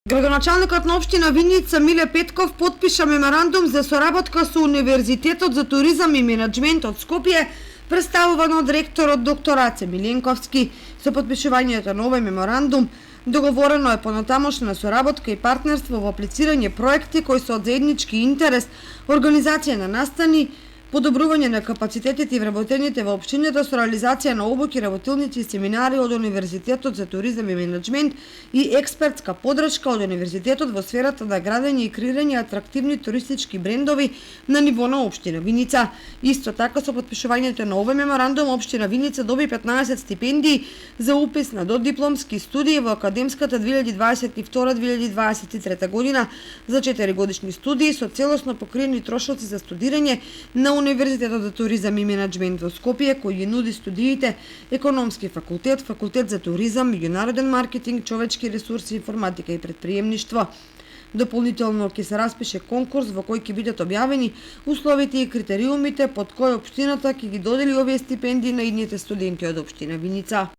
Градоначалникот на општина Виница Миле Петков подпиша меморандум за соработка со Универзитетот за туризам и менаџмент од Скопје, представуван од ректорот доктор Аце Миленковски. Со подпишувањето на овој меморандум договорено е понатамошна соработка и партнерство во аплицирање проекти кои се од заеднички интерес, организација на настани, подобрување на капацитетите и вработените во општината со реализација на обуки, работилници и семинари од Универзитетот за туризам и менаџмент и експертска подршка од Универзитетот во сферата на градење и креирање атрактивни туристички брендови на ниво на општина Виница. Исто така со подпишувањето на овој меморандум општина Виница доби 15 стипендии за упис на додипломски студии во академската 2022-2023 година за 4 годишни студии со целосно покриени трошоци за студирање на Универзитетот за туризам и менаџмент во Скопје, кој ги нуди студиите Економски факултет, Факултет за туризам, меѓународен маркетинг, човечки ресурси, информатика и претприемништво. Дополнително ќе се распише конкурс во кој ќе бидат објавени условите и критериумите под кои општината ќе ги додели овие стипендии на идните студенти од општина Виница.